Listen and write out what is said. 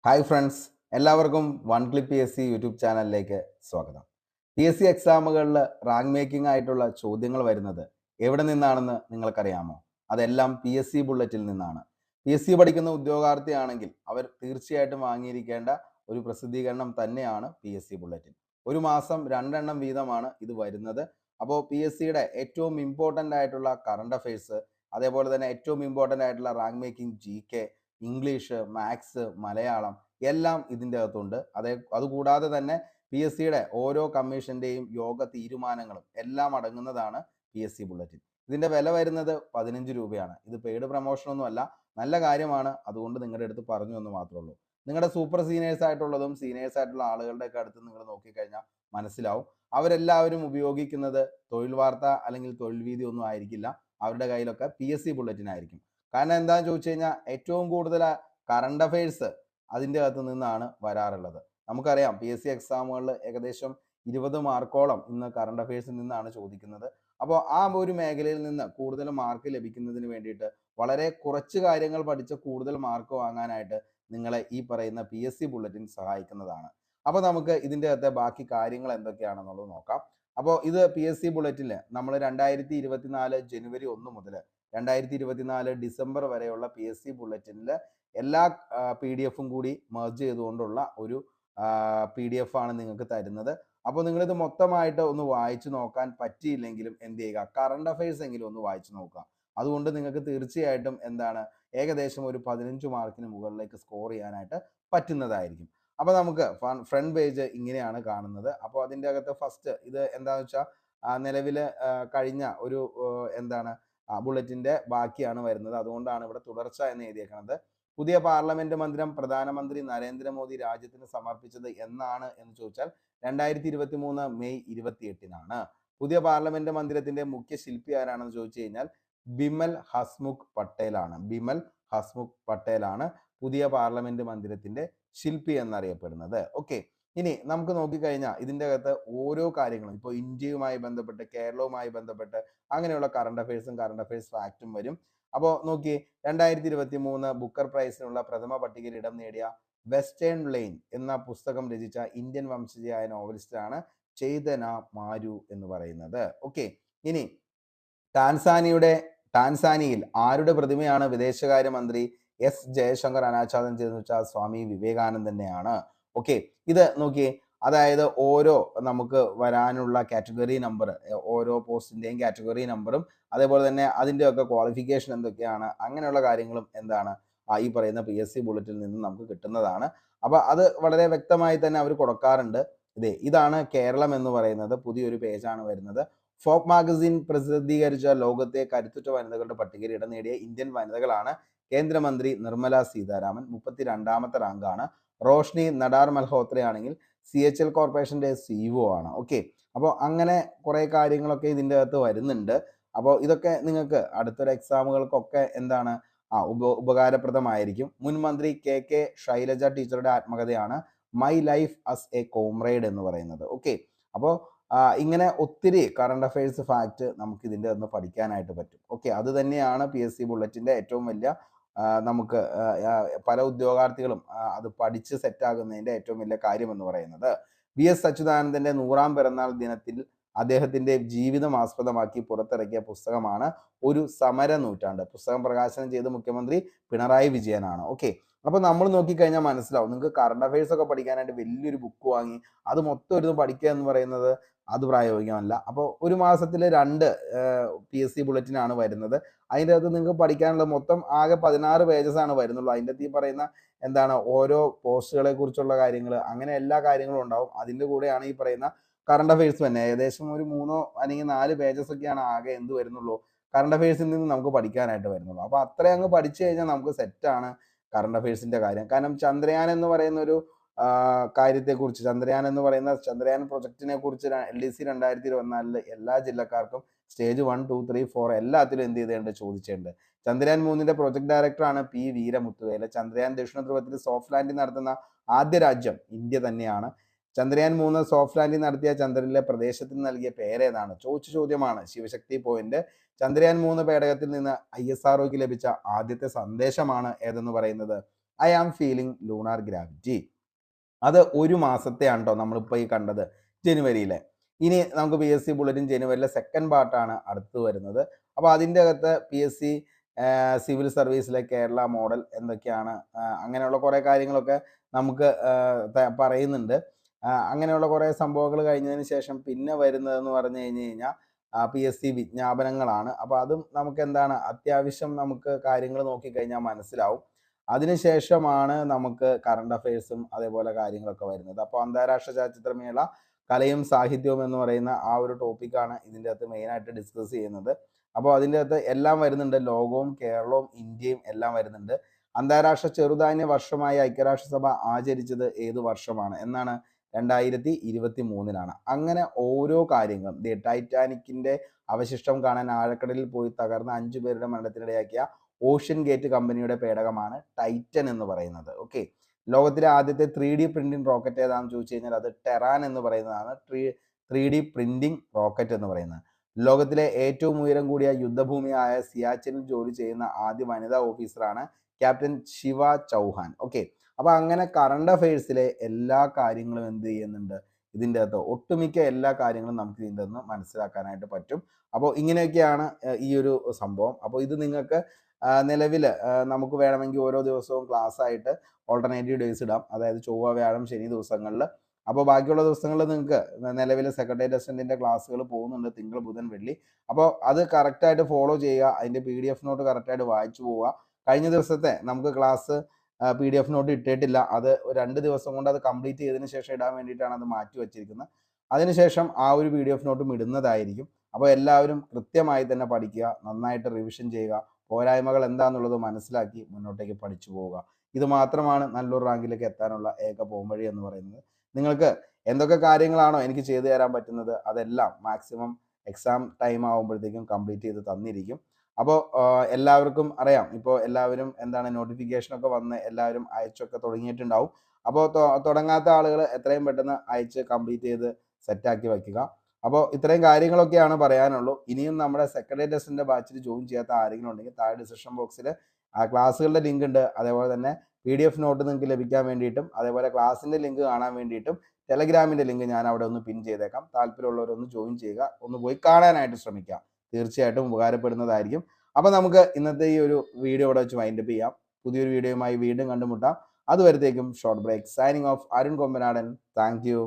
Hi friends, എല്ലാവർക്കും one clip PSC YouTube ചാനലിലേക്ക് സ്വാഗതം. PSC എക്സാമുകളിൽ റാങ്ക് മേക്കിംഗ് ആയിട്ടുള്ള ചോദ്യങ്ങൾ വരുന്നത് എവിടെ നിന്നാണെന്ന് നിങ്ങൾക്കറിയാമോ? അതെല്ലാം PSC ബുള്ളറ്റിൽ നിന്നാണ്. PSC പഠിക്കുന്ന ഉദ്യോഗാർത്ഥിയാണെങ്കിൽ അവർ തീർച്ചയായിട്ടും വാങ്ങിയിരിക്കേണ്ട ഒരു പ്രസിദ്ധീകരണം തന്നെയാണ് PSC ബുള്ളറ്റിൻ. ഒരു മാസം 2 എണ്ണം വീതമാണ് ഇത് വരുന്നത്. അപ്പോൾ PSCയുടെ ഏറ്റവും ഇമ്പോർട്ടൻ്റ് ആയിട്ടുള്ള കറണ്ട് അഫയേഴ്സ്, അതേപോലെ തന്നെ ഏറ്റവും ഇമ്പോർട്ടൻ്റ് ആയിട്ടുള്ള rank making GK, English, maths, Malayalam എല്ലാം ഇതിൻ്റെ അകത്തുണ്ട്. അതുകൂടാതെ തന്നെ PSCയുടെ ഓരോ കമ്മീഷൻ്റെയും യോഗ തീരുമാനങ്ങളും എല്ലാം അടങ്ങുന്നതാണ് PSC ബുള്ളറ്റിൻ. ഇതിൻ്റെ വില വരുന്നത് 15 രൂപയാണ്. ഇത് പെയ്ഡ് പ്രൊമോഷനൊന്നും അല്ല, നല്ല കാര്യമാണ്. അതുകൊണ്ട് നിങ്ങളുടെ അടുത്ത് പറഞ്ഞു എന്ന് മാത്രമേ ഉള്ളൂ. നിങ്ങളുടെ സൂപ്പർ സീനിയേഴ്സ് ആയിട്ടുള്ളതും സീനിയേഴ്സ് ആയിട്ടുള്ള ആളുകളുടെയൊക്കെ അടുത്ത് നിങ്ങൾ നോക്കിക്കഴിഞ്ഞാൽ മനസ്സിലാവും. അവരെല്ലാവരും ഉപയോഗിക്കുന്നത് തൊഴിൽ വാർത്ത അല്ലെങ്കിൽ തൊഴിൽ വീതി ഒന്നും ആയിരിക്കില്ല. അവരുടെ കയ്യിലൊക്കെ PSC ബുള്ളറ്റിൻ ആയിരിക്കും. കാരണം എന്താണെന്ന് ചോദിച്ചു കഴിഞ്ഞാൽ ഏറ്റവും കൂടുതൽ കറണ്ട് അഫയേഴ്സ് അതിൻ്റെ അകത്ത് നിന്നാണ് വരാറുള്ളത്. നമുക്കറിയാം PSC എക്സാമുകളിൽ ഏകദേശം 20 മാർക്കോളം ഇന്ന് കറണ്ട് അഫയേഴ്സിൽ നിന്നാണ് ചോദിക്കുന്നത്. അപ്പോൾ ആ ഒരു മേഖലയിൽ നിന്ന് കൂടുതൽ മാർക്ക് ലഭിക്കുന്നതിന് വേണ്ടിയിട്ട് വളരെ കുറച്ച് കാര്യങ്ങൾ പഠിച്ച് കൂടുതൽ മാർക്ക് വാങ്ങാനായിട്ട് നിങ്ങളെ ഈ പറയുന്ന PSC ബുള്ളറ്റിൻ സഹായിക്കുന്നതാണ്. അപ്പോൾ നമുക്ക് ഇതിൻ്റെ അകത്തെ ബാക്കി കാര്യങ്ങൾ എന്തൊക്കെയാണെന്നുള്ളത് നോക്കാം. അപ്പോൾ ഇത് PSC ബുള്ളറ്റിൽ നമ്മൾ 2024 ജനുവരി 1 മുതൽ 2024 ഡിസംബർ വരെയുള്ള PSC ബുള്ളറ്റിനിൽ എല്ലാ PDF കൂടി മെർജ് ചെയ്തുകൊണ്ടുള്ള ഒരു PDF ആണ് നിങ്ങൾക്ക് തരുന്നത്. അപ്പോൾ നിങ്ങളിത് മൊത്തമായിട്ട് ഒന്ന് വായിച്ചു നോക്കാൻ പറ്റിയില്ലെങ്കിലും എന്ത് ചെയ്യുക, കറണ്ട് അഫയേഴ്സ് എങ്കിലും ഒന്ന് വായിച്ചു നോക്കുക. അതുകൊണ്ട് നിങ്ങൾക്ക് തീർച്ചയായിട്ടും ഏകദേശം ഒരു 15 മാർക്കിന് മുകളിലേക്ക് സ്കോർ ചെയ്യാനായിട്ട് പറ്റുന്നതായിരിക്കും. അപ്പോൾ നമുക്ക് ഫ്രണ്ട് പേജ് ഇങ്ങനെയാണ് കാണുന്നത്. അപ്പോൾ അതിൻ്റെ അകത്ത് ഫസ്റ്റ് ഇത് എന്താണെന്ന് വെച്ചാൽ നിലവിൽ കഴിഞ്ഞ ഒരു ബുള്ളറ്റിൻ്റെ ബാക്കിയാണ് വരുന്നത്. അതുകൊണ്ടാണ് ഇവിടെ തുടർച്ച എന്ന് എഴുതിയേക്കുന്നത്. പുതിയ പാർലമെന്റ് മന്ദിരം പ്രധാനമന്ത്രി നരേന്ദ്രമോദി രാജ്യത്തിന് സമർപ്പിച്ചത് എന്നാണ് എന്ന് ചോദിച്ചാൽ 2023 മെയ് 28-നാണ്. പുതിയ പാർലമെന്റ് മന്ദിരത്തിന്റെ മുഖ്യ ശില്പി ആരാണെന്ന് ചോദിച്ചു കഴിഞ്ഞാൽ ബിമൽ ഹസ്മുഖ് പട്ടേലാണ് പുതിയ പാർലമെന്റ് മന്ദിരത്തിന്റെ ശില്പി എന്നറിയപ്പെടുന്നത്. ഓക്കെ, ഇനി നമുക്ക് നോക്കിക്കഴിഞ്ഞാൽ ഇതിൻ്റെ അകത്ത് ഓരോ കാര്യങ്ങളും ഇപ്പോൾ ഇന്ത്യയുമായി ബന്ധപ്പെട്ട്, കേരളവുമായി ബന്ധപ്പെട്ട് അങ്ങനെയുള്ള കറണ്ട് അഫയേഴ്സ് ഫാക്റ്റും വരും. അപ്പോൾ നോക്കി, 2023 ബുക്കർ പ്രൈസിനുള്ള പ്രഥമ പട്ടികയിൽ ഇടം നേടിയ വെസ്റ്റേൺ ലൈൻ എന്ന പുസ്തകം രചിച്ച ഇന്ത്യൻ വംശജയായ നോവലിസ്റ്റാണ് ചൈതന മാരു എന്ന് പറയുന്നത്. ഓക്കെ, ഇനി ടാൻസാനിയയിൽ ആരുടെ പ്രതിമയാണ് വിദേശകാര്യമന്ത്രി എസ് ജയശങ്കർ അനാച്ഛാദനം ചെയ്തെന്ന് വെച്ചാൽ സ്വാമി വിവേകാനന്ദനെയാണ്. ഓക്കെ, ഇത് നോക്കിയേ, അതായത് ഓരോ നമുക്ക് വരാനുള്ള കാറ്റഗറി നമ്പർ, ഓരോ പോസ്റ്റിൻ്റെയും കാറ്റഗറി നമ്പറും അതേപോലെ തന്നെ അതിൻ്റെയൊക്കെ ക്വാളിഫിക്കേഷൻ എന്തൊക്കെയാണ്, അങ്ങനെയുള്ള കാര്യങ്ങളും ഈ പറയുന്ന PSC ബുള്ളറ്റിൽ നിന്ന് നമുക്ക് കിട്ടുന്നതാണ്. അപ്പോൾ അത് വളരെ വ്യക്തമായി തന്നെ അവർ കൊടുക്കാറുണ്ട്. ഇതാണ് കേരളം എന്ന് പറയുന്നത്, പുതിയൊരു പേജാണ് വരുന്നത്. ഫോക്ക് മാഗസിൻ പ്രസിദ്ധീകരിച്ച ലോകത്തെ കരുത്തുറ്റ വനിതകളുടെ പട്ടികയിൽ ഇടം നേടിയ ഇന്ത്യൻ വനിതകളാണ് കേന്ദ്രമന്ത്രി നിർമ്മല സീതാരാമൻ, 32ാമത്തെ റാങ്കാണ്. റോഷ്നി നടാർ മൽഹോത്രയാണെങ്കിൽ CHL കോർപ്പറേഷൻ്റെ CEO ആണ്. ഓക്കെ, അപ്പോൾ അങ്ങനെ കുറേ കാര്യങ്ങളൊക്കെ ഇതിൻ്റെ അകത്ത് വരുന്നുണ്ട്. അപ്പോൾ ഇതൊക്കെ നിങ്ങൾക്ക് അടുത്തൊരു എക്സാമുകൾക്കൊക്കെ ഉപകാരപ്രദമായിരിക്കും. മുൻ മന്ത്രി KK ശൈലജ ടീച്ചറുടെ ആത്മകഥയാണ് my life as a comrade എന്ന് പറയുന്നത്. ഓക്കെ, അപ്പോൾ ഇങ്ങനെ ഒത്തിരി കറണ്ട് അഫയേഴ്സ് ഫാക്റ്റ് നമുക്ക് ഇതിൻ്റെ ഒന്ന് പഠിക്കാനായിട്ട് പറ്റും. ഓക്കെ, അത് തന്നെയാണ് PSC ബുള്ളറ്റിൻ്റെ ഏറ്റവും വലിയ നമുക്ക് പല ഉദ്യോഗാർത്ഥികളും അത് പഠിച്ച് സെറ്റാകുന്നതിൻ്റെ ഏറ്റവും വലിയ കാര്യം എന്ന് പറയുന്നത്. VS അച്യുതാനന്ദൻ്റെ 100ാം പിറന്നാൾ ദിനത്തിൽ അദ്ദേഹത്തിൻ്റെ ജീവിതം ആസ്പദമാക്കി പുറത്തിറക്കിയ പുസ്തകമാണ് ഒരു സമര നൂറ്റാണ്ട്. പുസ്തകം പ്രകാശനം ചെയ്ത് മുഖ്യമന്ത്രി പിണറായി വിജയനാണ്. ഓക്കെ, അപ്പോൾ നമ്മൾ നോക്കിക്കഴിഞ്ഞാൽ മനസ്സിലാവും, നിങ്ങൾക്ക് കറണ്ട് അഫയേഴ്സ് ഒക്കെ പഠിക്കാനായിട്ട് വലിയൊരു ബുക്ക് വാങ്ങി അത് മൊത്തം ഇരുന്ന് പഠിക്കുക എന്ന് പറയുന്നത് അത് പ്രായോഗികമല്ല. അപ്പോൾ ഒരു മാസത്തിൽ 2 PSC ബുള്ളറ്റിനാണ് വരുന്നത്. അതിൻ്റെ അകത്ത് നിങ്ങൾക്ക് പഠിക്കാനുള്ള മൊത്തം ആകെ 16 പേജസാണ് വരുന്നുള്ളൂ. അതിൻ്റെ അകത്ത് ഈ പറയുന്ന ഓരോ പോസ്റ്റുകളെ കുറിച്ചുള്ള കാര്യങ്ങൾ, അങ്ങനെ എല്ലാ കാര്യങ്ങളും ഉണ്ടാവും. അതിൻ്റെ കൂടെയാണ് ഈ പറയുന്ന കറണ്ട് അഫയേഴ്സ് തന്നെ. ഏകദേശം ഒരു 3 അല്ലെങ്കിൽ 4 പേജസ് ഒക്കെയാണ് ആകെ വരുന്നുള്ളൂ, കറണ്ട് അഫയേഴ്സിൽ നിന്ന് നമുക്ക് പഠിക്കാനായിട്ട് വരുന്നുള്ളൂ. അപ്പോൾ അത്രയും അങ്ങ് പഠിച്ചു കഴിഞ്ഞാൽ നമുക്ക് സെറ്റാണ് കറണ്ട് അഫയേഴ്സിൻ്റെ കാര്യം. കാരണം ചന്ദ്രയാൻ എന്ന് പറയുന്ന ഒരു കാര്യത്തെക്കുറിച്ച്, ചന്ദ്രയാൻ പ്രൊജക്റ്റിനെ കുറിച്ച് LDC 2024 എല്ലാ ജില്ലക്കാർക്കും സ്റ്റേജ് 1, 2, 3, 4 എല്ലാത്തിലും എന്ത് ചെയ്തിട്ടുണ്ട്, ചോദിച്ചിട്ടുണ്ട്. ചന്ദ്രയാൻ 3ന്റെ പ്രൊജക്ട് ഡയറക്ടറാണ് P വീരമുത്തുവേല. ചന്ദ്രയാൻ ദക്ഷിണ ധ്രുവത്തിൽ സോഫ്റ്റ് ലാൻഡിംഗ് നടത്തുന്ന ആദ്യ രാജ്യം ഇന്ത്യ തന്നെയാണ്. ചന്ദ്രയാൻ 3 സോഫ്റ്റ് ലാൻഡിംഗ് നടത്തിയ ചന്ദ്രനിലെ പ്രദേശത്തിന് നൽകിയ പേരേതാണ്? ചോദ്യമാണ്. ശിവശക്തി പോയിന്റ്. ചന്ദ്രയാൻ 3 പേടകത്തിൽ നിന്ന് ISROയ്ക്ക് ലഭിച്ച ആദ്യത്തെ സന്ദേശമാണ് ഏതെന്ന് പറയുന്നത്? I am feeling lunar gravity. അത് ഒരു മാസത്തെയാണ് കേട്ടോ നമ്മളിപ്പോൾ ഈ കണ്ടത്, ജനുവരിയിലെ. ഇനി നമുക്ക് PSC ബുള്ളറ്റിൻ ജനുവരിയിലെ സെക്കൻഡ് പാർട്ടാണ് അടുത്ത് വരുന്നത്. അപ്പോൾ അതിൻ്റെ അകത്ത് PSC സിവിൽ സർവീസിലെ കേരള മോഡൽ എന്തൊക്കെയാണ്, അങ്ങനെയുള്ള കുറേ കാര്യങ്ങളൊക്കെ നമുക്ക് പറയുന്നുണ്ട്. അങ്ങനെയുള്ള കുറേ സംഭവങ്ങൾ കഴിഞ്ഞതിന് ശേഷം പിന്നെ വരുന്നതെന്ന് പറഞ്ഞു കഴിഞ്ഞാൽ PSC വിജ്ഞാപനങ്ങളാണ്. അപ്പോൾ അതും നമുക്ക് എന്താണ് അത്യാവശ്യം നമുക്ക് കാര്യങ്ങൾ നോക്കിക്കഴിഞ്ഞാൽ മനസ്സിലാവും. അതിനുശേഷമാണ് നമുക്ക് കറണ്ട് അഫയേഴ്സും അതേപോലെ കാര്യങ്ങളൊക്കെ വരുന്നത്. അപ്പോൾ അന്താരാഷ്ട്ര ചലച്ചിത്രമേള കലയും സാഹിത്യവും എന്ന് പറയുന്ന ആ ഒരു ടോപ്പിക്കാണ് ഇതിൻ്റെ അകത്ത് മെയിനായിട്ട് ഡിസ്കസ് ചെയ്യുന്നത്. അപ്പോൾ അതിൻ്റെ അകത്ത് എല്ലാം വരുന്നുണ്ട്, ലോകവും കേരളവും ഇന്ത്യയും എല്ലാം വരുന്നുണ്ട്. അന്താരാഷ്ട്ര ചെറുധാന്യ വർഷമായി ഐക്യരാഷ്ട്രസഭ ആചരിച്ചത് ഏത് വർഷമാണ് എന്നാണ്? 2023 അങ്ങനെ ഓരോ കാര്യങ്ങളും, ടൈറ്റാനിക്കിന്റെ അവശിഷ്ടം കാണാൻ ആഴക്കടലിൽ പോയി തകർന്ന 5 പേരുടെ മരണത്തിനിടയാക്കിയ ഓഷ്യൻ ഗേറ്റ് കമ്പനിയുടെ പേടകമാണ് ടൈറ്റൻ എന്ന് പറയുന്നത്. ഓക്കെ, ലോകത്തിലെ ആദ്യത്തെ 3D പ്രിന്റിംഗ് റോക്കറ്റ് ഏതാണെന്ന് ചോദിച്ചു കഴിഞ്ഞാൽ അത് ടെറാൻ എന്ന് പറയുന്നതാണ്. 3D പ്രിന്റിംഗ് റോക്കറ്റ് എന്ന് പറയുന്നത്. ലോകത്തിലെ ഏറ്റവും ഉയരം കൂടിയ യുദ്ധഭൂമിയായ സിയാച്ചിനിൽ ജോലി ചെയ്യുന്ന ആദ്യ വനിതാ ഓഫീസറാണ് ക്യാപ്റ്റൻ ശിവ ചൗഹാൻ. ഓക്കെ, അപ്പോൾ അങ്ങനെ കറണ്ട് അഫയേഴ്സിലെ എല്ലാ കാര്യങ്ങളും എന്ത് ചെയ്യുന്നുണ്ട്, ഇതിൻ്റെ അകത്ത് ഒട്ടുമിക്ക എല്ലാ കാര്യങ്ങളും നമുക്ക് ഇതിൻ്റെ നിന്ന് മനസ്സിലാക്കാനായിട്ട് പറ്റും. അപ്പോൾ ഇങ്ങനെയൊക്കെയാണ് ഈ ഒരു സംഭവം. അപ്പോൾ ഇത് നിങ്ങൾക്ക് നിലവിൽ നമുക്ക് വേണമെങ്കിൽ ഓരോ ദിവസവും ക്ലാസ് ആയിട്ട് ഓൾട്ടർനേറ്റീവ് ഡേയ്സ് ഇടാം, അതായത് ചൊവ്വ വ്യാഴം ശനി ദിവസങ്ങളിൽ. അപ്പോൾ ബാക്കിയുള്ള ദിവസങ്ങളിൽ നിങ്ങൾക്ക് നിലവിൽ സെക്രട്ടേറിയറ്റ് അസിസ്റ്റന്റിന്റെ ക്ലാസ്സുകൾ പോകുന്നുണ്ട്, തിങ്കൾ ബുധൻ വെള്ളി. അപ്പോൾ അത് കറക്റ്റായിട്ട് ഫോളോ ചെയ്യുക, അതിൻ്റെ PDF നോട്ട് കറക്റ്റായിട്ട് വായിച്ചു പോവുക. കഴിഞ്ഞ ദിവസത്തെ നമുക്ക് ക്ലാസ് PDF നോട്ട് ഇട്ടിട്ടില്ല, അത് 2 ദിവസം കൊണ്ട് അത് കംപ്ലീറ്റ് ചെയ്തതിന് ശേഷം ഇടാൻ വേണ്ടിയിട്ടാണ് അത് മാറ്റി വച്ചിരിക്കുന്നത്. അതിനുശേഷം ആ ഒരു PDF നോട്ടും ഇടുന്നതായിരിക്കും. അപ്പോൾ എല്ലാവരും കൃത്യമായി തന്നെ പഠിക്കുക, നന്നായിട്ട് റിവിഷൻ ചെയ്യുക, പോരായ്മകൾ എന്താണെന്നുള്ളത് മനസ്സിലാക്കി മുന്നോട്ടേക്ക് പഠിച്ചു പോവുക. ഇത് മാത്രമാണ് നല്ലൊരു റാങ്കിലേക്ക് എത്താനുള്ള ഏക പോംവഴി എന്ന് പറയുന്നത്. നിങ്ങൾക്ക് എന്തൊക്കെ കാര്യങ്ങളാണോ എനിക്ക് ചെയ്തു തരാൻ പറ്റുന്നത് അതെല്ലാം മാക്സിമം എക്സാം ടൈം ആകുമ്പോഴത്തേക്കും കംപ്ലീറ്റ് ചെയ്ത് തന്നിരിക്കും. അപ്പോൾ എല്ലാവർക്കും അറിയാം, ഇപ്പോൾ എല്ലാവരും എന്താണ് നോട്ടിഫിക്കേഷനൊക്കെ വന്ന് എല്ലാവരും അയച്ചൊക്കെ തുടങ്ങിയിട്ടുണ്ടാവും. അപ്പോൾ തുടങ്ങാത്ത ആളുകൾ എത്രയും പെട്ടെന്ന് അയച്ച് കംപ്ലീറ്റ് ചെയ്ത് സെറ്റാക്കി വയ്ക്കുക. അപ്പോൾ ഇത്രയും കാര്യങ്ങളൊക്കെയാണ് പറയാനുള്ളൂ. ഇനിയും നമ്മുടെ സെക്രട്ടേറിയറ്റ് അസിസ്റ്റന്റ് ബാച്ചിൽ ജോയിൻ ചെയ്യാത്ത ആരെങ്കിലും ഉണ്ടെങ്കിൽ താഴെ ഡിസ്ക്രിപ്ഷൻ ബോക്സിൽ ആ ക്ലാസ്സുകളുടെ ലിങ്ക് ഉണ്ട്. അതേപോലെ തന്നെ PDF നോട്ട് നിങ്ങൾക്ക് ലഭിക്കാൻ വേണ്ടിയിട്ടും അതേപോലെ ക്ലാസ്സിൻ്റെ ലിങ്ക് കാണാൻ വേണ്ടിയിട്ടും ടെലഗ്രാമിൻ്റെ ലിങ്ക് ഞാൻ അവിടെ ഒന്ന് പിൻ ചെയ്തേക്കാം. താല്പര്യമുള്ളവരൊന്ന് ജോയിൻ ചെയ്യുക, ഒന്ന് പോയി കാണാനായിട്ട് ശ്രമിക്കുക, തീർച്ചയായിട്ടും ഉപകാരപ്പെടുന്നതായിരിക്കും. അപ്പോൾ നമുക്ക് ഇന്നത്തെ ഈ ഒരു വീഡിയോ ഇവിടെ വെച്ച് വൈൻഡപ്പ് ചെയ്യാം. പുതിയൊരു വീഡിയോയുമായി വീണ്ടും കണ്ടുമുട്ടാം. അതുവരത്തേക്കും short break. Signing off, Arun Kombanadan. Thank U.